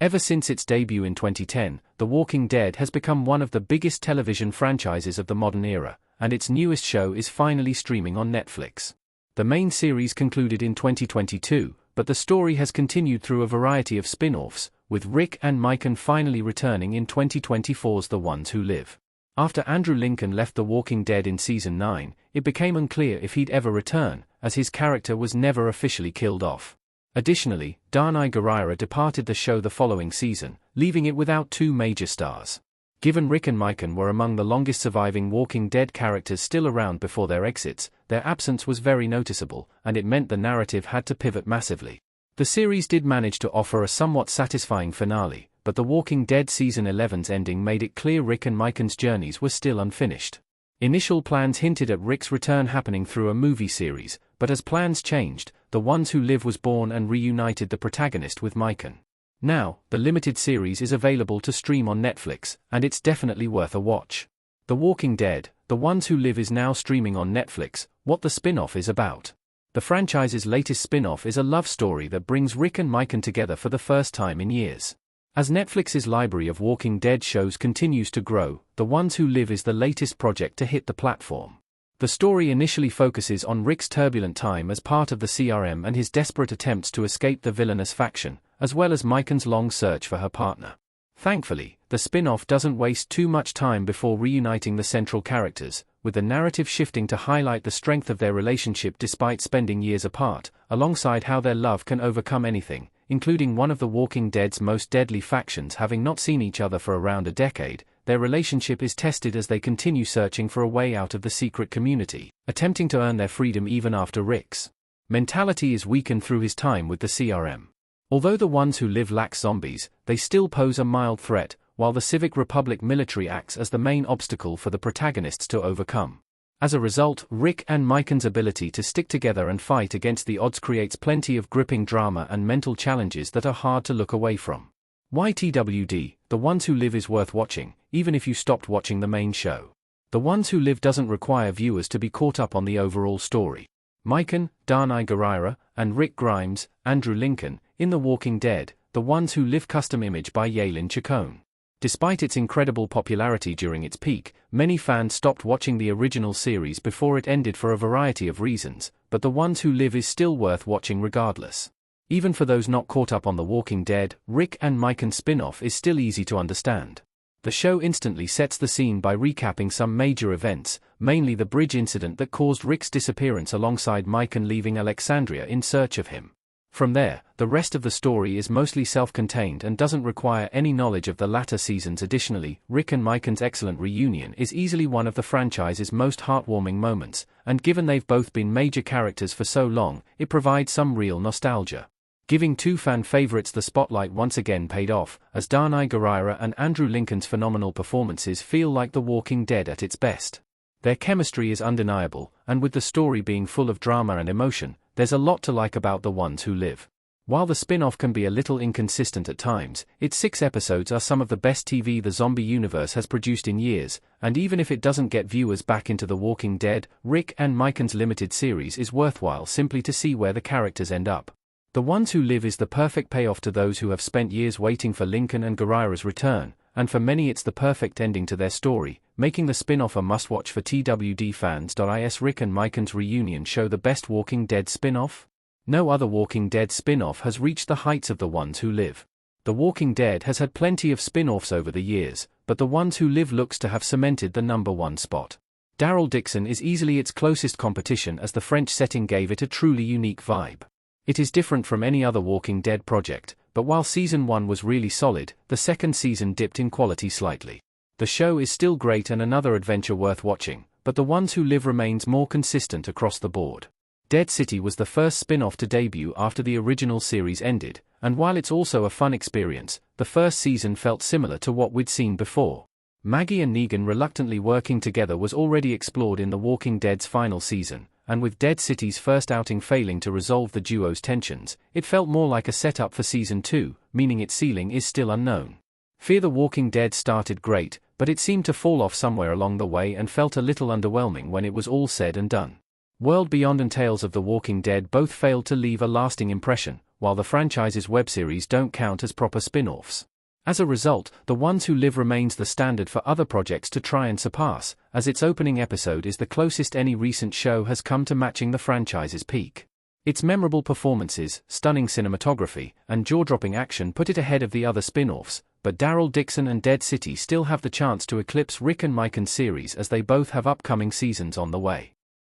Ever since its debut in 2010, The Walking Dead has become one of the biggest television franchises of the modern era, and its newest show is finally streaming on Netflix. The main series concluded in 2022, but the story has continued through a variety of spin-offs, with Rick and Michonne finally returning in 2024's The Ones Who Live. After Andrew Lincoln left The Walking Dead in Season 9, it became unclear if he'd ever return, as his character was never officially killed off. Additionally, Danai Gurira departed the show the following season, leaving it without two major stars. Given Rick and Michonne were among the longest surviving Walking Dead characters still around before their exits, their absence was very noticeable, and it meant the narrative had to pivot massively. The series did manage to offer a somewhat satisfying finale, but The Walking Dead Season 11's ending made it clear Rick and Michonne's journeys were still unfinished. Initial plans hinted at Rick's return happening through a movie series, but as plans changed, The Ones Who Live was born and reunited the protagonist with Michonne. Now, the limited series is available to stream on Netflix, and it's definitely worth a watch. The Walking Dead, The Ones Who Live is now streaming on Netflix. What the spin-off is about. The franchise's latest spin-off is a love story that brings Rick and Michonne together for the first time in years. As Netflix's library of Walking Dead shows continues to grow, The Ones Who Live is the latest project to hit the platform. The story initially focuses on Rick's turbulent time as part of the CRM and his desperate attempts to escape the villainous faction, as well as Michonne's long search for her partner. Thankfully, the spin-off doesn't waste too much time before reuniting the central characters, with the narrative shifting to highlight the strength of their relationship despite spending years apart, alongside how their love can overcome anything, including one of the Walking Dead's most deadly factions having not seen each other for around a decade. Their relationship is tested as they continue searching for a way out of the secret community, attempting to earn their freedom even after Rick's mentality is weakened through his time with the CRM. Although The Ones Who Live lack zombies, they still pose a mild threat, while the Civic Republic military acts as the main obstacle for the protagonists to overcome. As a result, Rick and Michonne's ability to stick together and fight against the odds creates plenty of gripping drama and mental challenges that are hard to look away from. YTWD, The Ones Who Live is worth watching, even if you stopped watching the main show. The Ones Who Live doesn't require viewers to be caught up on the overall story. Michonne, Danai Gurira, and Rick Grimes, Andrew Lincoln, in The Walking Dead, The Ones Who Live custom image by Yaelin Chacon. Despite its incredible popularity during its peak, many fans stopped watching the original series before it ended for a variety of reasons, but The Ones Who Live is still worth watching regardless. Even for those not caught up on The Walking Dead, Rick and Michonne's spin-off is still easy to understand. The show instantly sets the scene by recapping some major events, mainly the bridge incident that caused Rick's disappearance alongside Michonne leaving Alexandria in search of him. From there, the rest of the story is mostly self-contained and doesn't require any knowledge of the latter seasons. Additionally, Rick and Michonne's excellent reunion is easily one of the franchise's most heartwarming moments, and given they've both been major characters for so long, it provides some real nostalgia. Giving two fan favorites the spotlight once again paid off, as Danai Gurira and Andrew Lincoln's phenomenal performances feel like The Walking Dead at its best. Their chemistry is undeniable, and with the story being full of drama and emotion, there's a lot to like about The Ones Who Live. While the spin-off can be a little inconsistent at times, its 6 episodes are some of the best TV the zombie universe has produced in years, and even if it doesn't get viewers back into The Walking Dead, Rick and Michonne's limited series is worthwhile simply to see where the characters end up. The Ones Who Live is the perfect payoff to those who have spent years waiting for Lincoln and Gurira's return, and for many it's the perfect ending to their story, making the spin-off a must-watch for TWD fans. Is Rick and Michonne's reunion show the best Walking Dead spin-off? No other Walking Dead spin-off has reached the heights of The Ones Who Live. The Walking Dead has had plenty of spin-offs over the years, but The Ones Who Live looks to have cemented the #1 spot. Daryl Dixon is easily its closest competition, as the French setting gave it a truly unique vibe. It is different from any other Walking Dead project, but while Season 1 was really solid, the second season dipped in quality slightly. The show is still great and another adventure worth watching, but The Ones Who Live remains more consistent across the board. Dead City was the first spin-off to debut after the original series ended, and while it's also a fun experience, the first season felt similar to what we'd seen before. Maggie and Negan reluctantly working together was already explored in The Walking Dead's final season, and with Dead City's first outing failing to resolve the duo's tensions, it felt more like a setup for Season 2, meaning its ceiling is still unknown. Fear the Walking Dead started great, but it seemed to fall off somewhere along the way and felt a little underwhelming when it was all said and done. World Beyond and Tales of the Walking Dead both failed to leave a lasting impression, while the franchise's web series don't count as proper spin-offs. As a result, The Ones Who Live remains the standard for other projects to try and surpass, as its opening episode is the closest any recent show has come to matching the franchise's peak. Its memorable performances, stunning cinematography, and jaw-dropping action put it ahead of the other spin-offs, but Daryl Dixon and Dead City still have the chance to eclipse Rick and Michonne's series as they both have upcoming seasons on the way.